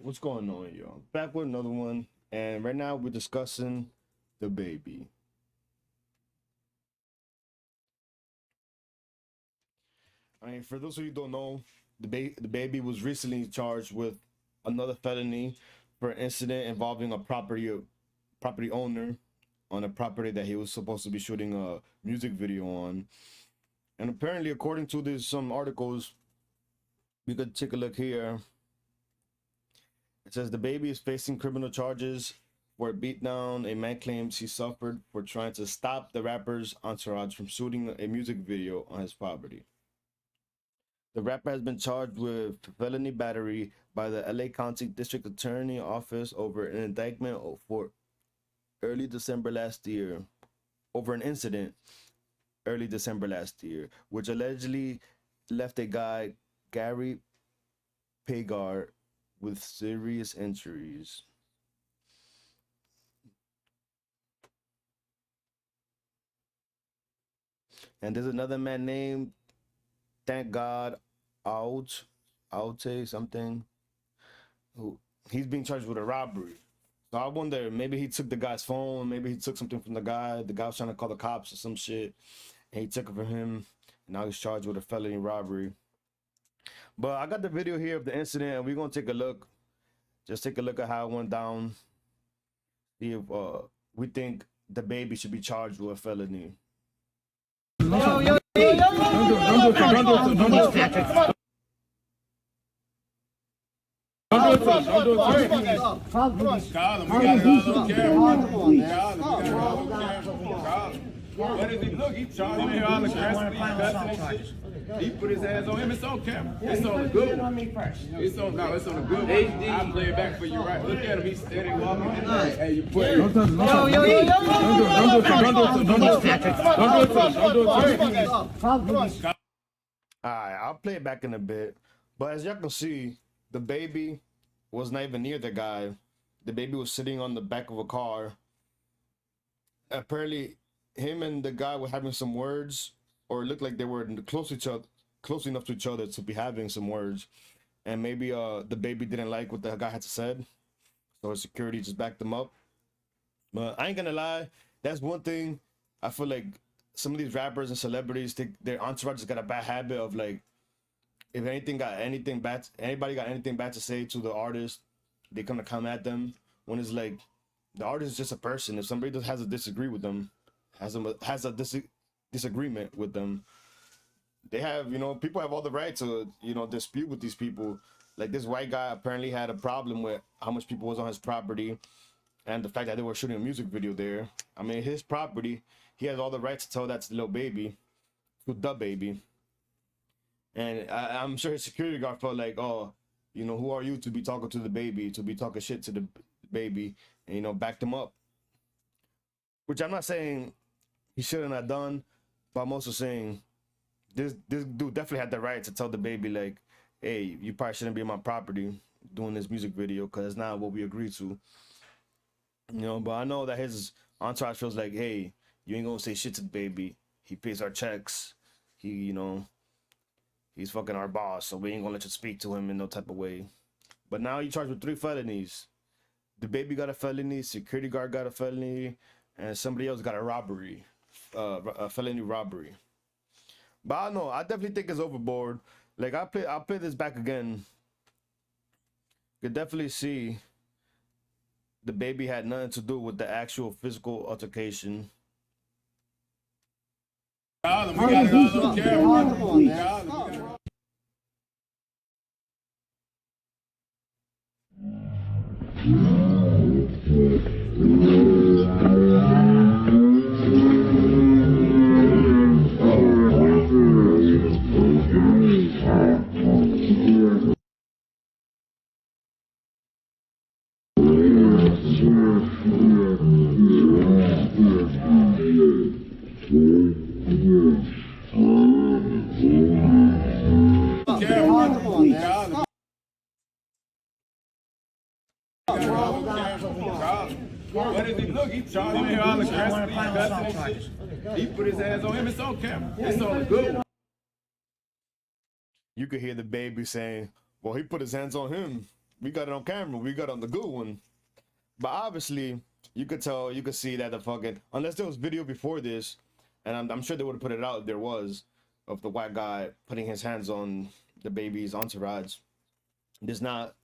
What's going on, y'all? Back with another one, and right now we're discussing DaBaby. I mean, for those of you who don't know, DaBaby was recently charged with another felony for an incident involving a property owner on a property that he was supposed to be shooting a music video on. And apparently, according to some articles, we could take a look here. It says DaBaby is facing criminal charges for a beatdown a man claims he suffered for trying to stop the rapper's Entourage from shooting a music video on his property. The rapper has been charged with felony battery by the LA County District Attorney Office over an indictment for early December last year, over an incident early December last year, which allegedly left a guy, Gary Pagar, with serious injuries. And there's another man named, thank God, Alte something, who he's being charged with a robbery. So I wonder, maybe he took the guy's phone, maybe he took something from the guy. The guy was trying to call the cops or some shit, and he took it from him, and now he's charged with a felony robbery. But I got the video here of the incident, and we're gonna take a look. Just take a look at how it went down. See if we think DaBaby should be charged with a felony. Don't do What is he? Look, he charged me all aggressively, cussing and shit. He put his hands on him. It's on camera. It's on the good one. It's on the good one. I'll play it back for you, right? Look at him. He's steady walking. Hey, you put it. Don't do it. Alright, I'll play it back in a bit. But as y'all can see, DaBaby was not even near the guy. DaBaby was sitting on the back of a car. Apparently, him and the guy were having some words, or it looked like they were close enough to each other to be having some words. And maybe DaBaby didn't like what the guy had to said, so his security just backed them up. But I ain't gonna lie, that's one thing I feel like some of these rappers and celebrities think their entourage has got a bad habit of, like, if anybody got anything bad to say to the artist, they come at them. When it's like, the artist is just a person. If somebody just has a disagreement with them, disagreement with them, they have, people have all the right to, dispute with these people. Like, this white guy apparently had a problem with how much people was on his property and the fact that they were shooting a music video there. I mean, his property, he has all the right to tell that to the little baby, to DaBaby. And I'm sure his security guard felt like, oh, who are you to be talking to DaBaby, to be talking shit to the baby, and, backed him up. Which I'm not saying he shouldn't have done, but I'm also saying this dude definitely had the right to tell DaBaby, like, hey, you probably shouldn't be on my property doing this music video because it's not what we agreed to. But I know that his entourage feels like, hey, you ain't gonna say shit to DaBaby. He pays our checks. He, he's fucking our boss, so we ain't gonna let you speak to him in no type of way. But now you charged with 3 felonies. DaBaby got a felony, security guard got a felony, and somebody else got a robbery, a felony robbery. But I don't know, I definitely think it's overboard. Like, I'll play this back again. You could definitely see DaBaby had nothing to do with the actual physical altercation. We got it all on camera. What is he? Look, he charged me all aggressively, cussing and shit. He put his hands on him. It's on camera. It's on the good one. You could hear DaBaby saying, well, he put his hands on him. we got it on camera. We got it on the good one. But obviously, you could tell, you could see that the fucking, unless there was video before this, and I'm sure they would have put it out if there was, of the white guy putting his hands on DaBaby's entourage. There's not,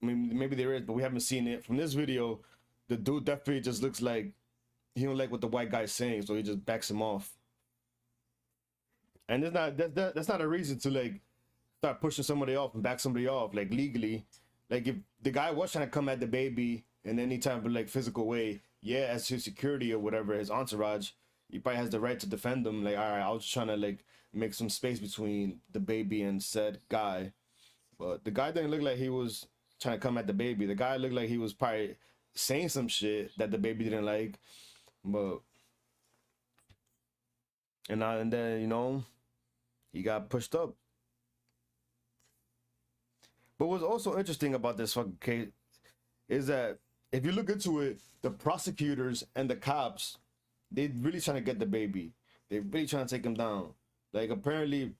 I mean, maybe there is, but we haven't seen it. From this video, the dude definitely just looks like he don't like what the white guy's saying, so he just backs him off. And there's not, that's not a reason to like start pushing somebody off and back somebody off, like legally. Like if the guy was trying to come at DaBaby in any type of like physical way, yeah, as his security or whatever, his entourage, he probably has the right to defend them. Like, all right, I was just trying to like make some space between DaBaby and said guy. But the guy didn't look like he was trying to come at DaBaby. The guy looked like he was probably saying some shit that DaBaby didn't like. But and then, you know, he got pushed up. But what's also interesting about this fucking case is that if you look into it, the prosecutors and the cops, they really trying to get DaBaby. They really trying to take him down. Like apparently,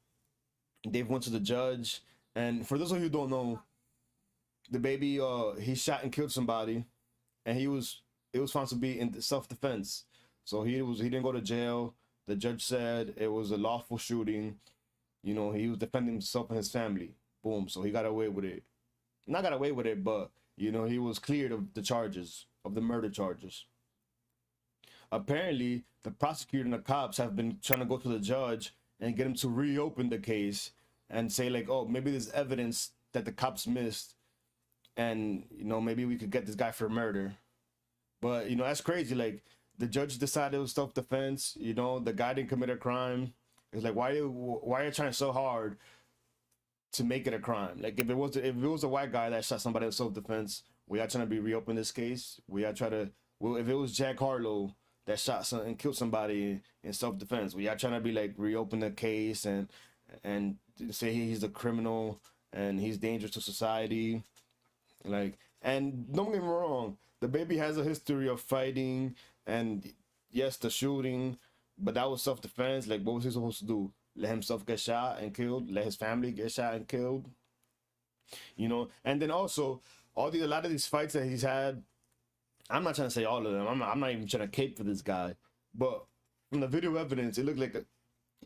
they've went to the judge, and for those of you who don't know, DaBaby he shot and killed somebody, and it was found to be in self-defense. So he didn't go to jail. The judge said it was a lawful shooting. You know, he was defending himself and his family. Boom. So he got away with it. Not got away with it, but you know, he was cleared of the charges, of the murder charges. Apparently, the prosecutor and the cops have been trying to go to the judge and get him to reopen the case and say like, oh, maybe there's evidence that the cops missed, and you know, maybe we could get this guy for murder. But you know, that's crazy. Like the judge decided it was self-defense. You know, the guy didn't commit a crime. It's like, why are you trying so hard to make it a crime? Like if it was a white guy that shot somebody in self-defense, we are trying to reopen this case. We are trying to, well, if it was Jack Harlow that shot and killed somebody in self-defense, we are trying to be like reopen the case and say he's a criminal and he's dangerous to society. Like, and don't get me wrong, DaBaby has a history of fighting, and yes, the shooting, but that was self-defense. Like, what was he supposed to do? Let himself get shot and killed? Let his family get shot and killed? You know, and then also a lot of these fights that he's had, I'm not trying to say all of them. I'm not even trying to cape for this guy, but from the video evidence, it looked like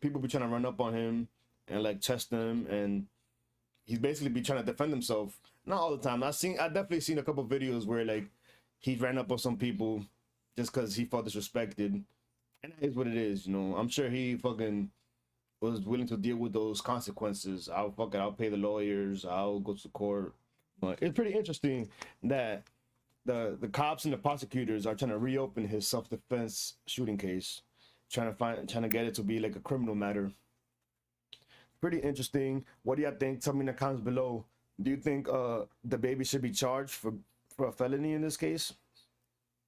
people be trying to run up on him and like test him, and he's basically be trying to defend himself. Not all the time. I definitely seen a couple of videos where like he ran up on some people just because he felt disrespected, and that is what it is. You know, I'm sure he fucking was willing to deal with those consequences. I'll pay the lawyers. I'll go to court. But it's pretty interesting that the cops and the prosecutors are trying to reopen his self-defense shooting case, trying to get it to be like a criminal matter. Pretty interesting. What do y'all think? Tell me in the comments below. Do you think DaBaby should be charged for a felony in this case?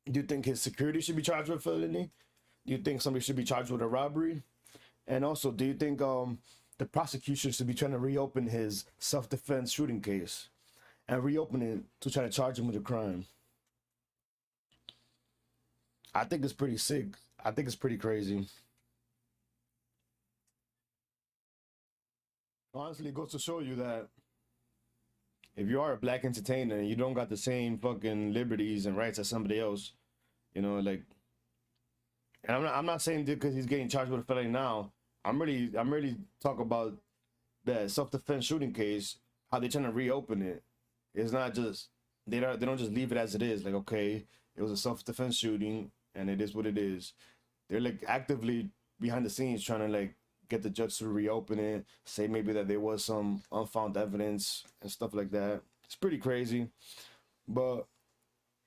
Do you think his security should be charged with a felony? Do you think somebody should be charged with a robbery? And also, do you think the prosecution should be trying to reopen his self-defense shooting case and reopen it to try to charge him with a crime? I think it's pretty sick. I think it's pretty crazy. Honestly, it goes to show you that if you are a black entertainer and you don't got the same fucking liberties and rights as somebody else, you know, like, and I'm not saying because he's getting charged with a felony now. I'm really talking about the self-defense shooting case, how they're trying to reopen it. It's not just they don't just leave it as it is. Like, okay, it was a self-defense shooting and it is what it is. They're like actively behind the scenes trying to like get the judge to reopen it, say maybe that there was some unfound evidence and stuff like that. It's pretty crazy. But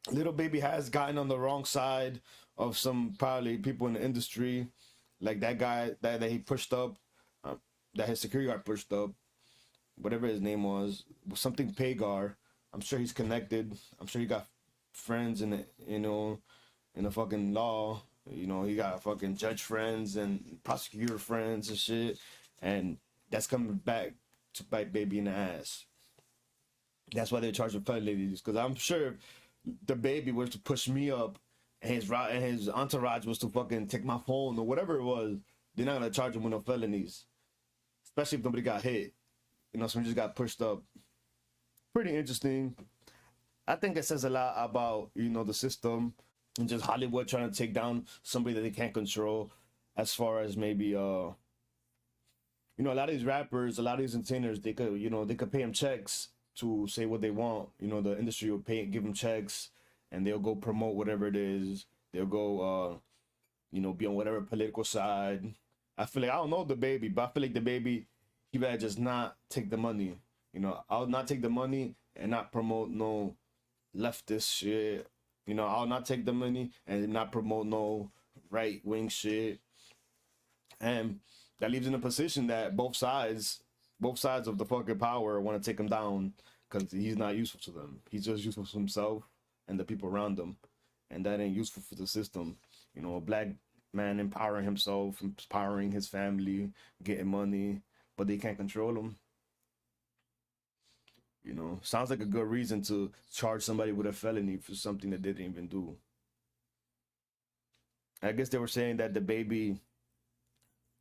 DaBaby has gotten on the wrong side of some probably people in the industry, like that guy that he pushed up, that his security guard pushed up, whatever his name was, something Pagar. I'm sure he's connected. I'm sure he got friends in the, you know, in the fucking law. You know, he got fucking judge friends and prosecutor friends and shit, and that's coming back to bite Baby in the ass. That's why they're charged with felonies, because I'm sure DaBaby was to push me up and his entourage was to fucking take my phone or whatever it was, they're not gonna charge him with no felonies, especially if nobody got hit. You know, someone just got pushed up. pretty interesting. I think it says a lot about, you know, the system and just Hollywood trying to take down somebody that they can't control, as far as maybe you know, a lot of these rappers, a lot of these entertainers, they could, you know, they could pay them checks to say what they want. You know, the industry will give them checks, and they'll go promote whatever it is. They'll go you know, be on whatever political side. I feel like, I don't know DaBaby, but I feel like DaBaby, he better just not take the money. You know, I'll not take the money and not promote no leftist shit. You know, I'll not take the money and not promote no right wing shit. And that leaves in a position that both sides of the fucking power want to take him down, because he's not useful to them. He's just useful to himself and the people around him, and that ain't useful for the system. You know, a black man empowering himself, empowering his family, getting money, but they can't control him. You know, sounds like a good reason to charge somebody with a felony for something that they didn't even do. I guess they were saying that DaBaby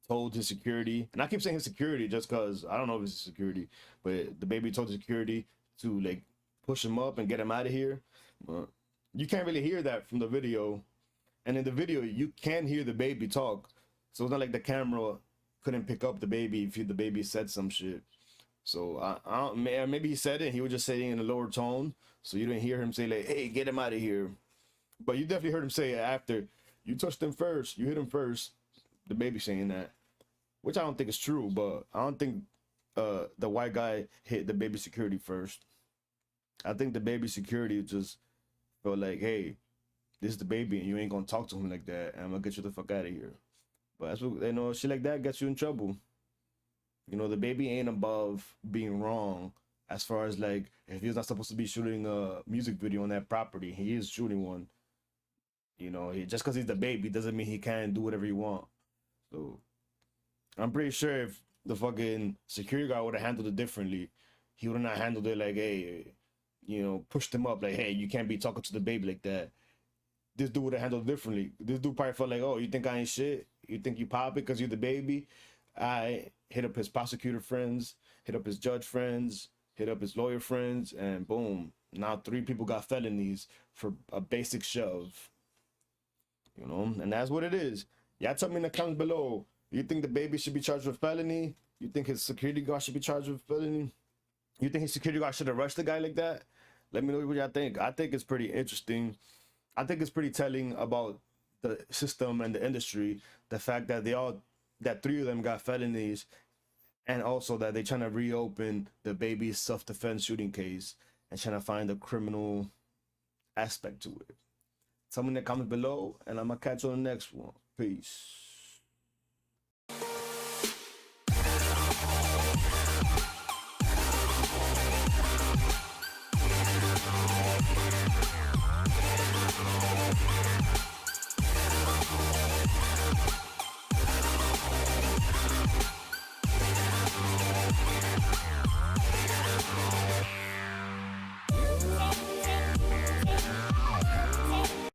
told his security, and I keep saying his security just because I don't know if it's security, but DaBaby told the security to like push him up and get him out of here. But you can't really hear that from the video, and in the video you can hear DaBaby talk, so it's not like the camera couldn't pick up DaBaby if DaBaby said some shit. So I don't, maybe he said it and he was just saying in a lower tone, so you didn't hear him say like, "Hey, get him out of here." But you definitely heard him say it after. You touched him first. You hit him first. DaBaby saying that, which I don't think is true. But I don't think the white guy hit DaBaby security first. I think DaBaby security just felt like, "Hey, this is DaBaby, and you ain't gonna talk to him like that. And I'm gonna get you the fuck out of here." But that's what, you know, shit like that gets you in trouble. You know, DaBaby ain't above being wrong, as far as like, if he's not supposed to be shooting a music video on that property, he is shooting one. You know, just because he's DaBaby doesn't mean he can't do whatever he want. So I'm pretty sure if the fucking security guard would have handled it differently, he would have not handled it like, "Hey," you know, pushed him up like, "Hey, you can't be talking to DaBaby like that." This dude would have handled it differently. This dude probably felt like, "Oh, you think I ain't shit? You think you pop it because you're DaBaby?" I hit up his prosecutor friends, hit up his judge friends, hit up his lawyer friends, and boom, now 3 people got felonies for a basic shove. You know, and that's what it is. Y'all tell me in the comments below, you think DaBaby should be charged with felony? You think his security guard should be charged with felony? You think his security guard should arrest the guy like that? Let me know what y'all think. I think it's pretty interesting. I think it's pretty telling about the system and the industry, the fact that that 3 of them got felonies, and also that they're trying to reopen DaBaby's self-defense shooting case and trying to find a criminal aspect to it. Tell me in the comments below, and I'm gonna catch you on the next one. Peace.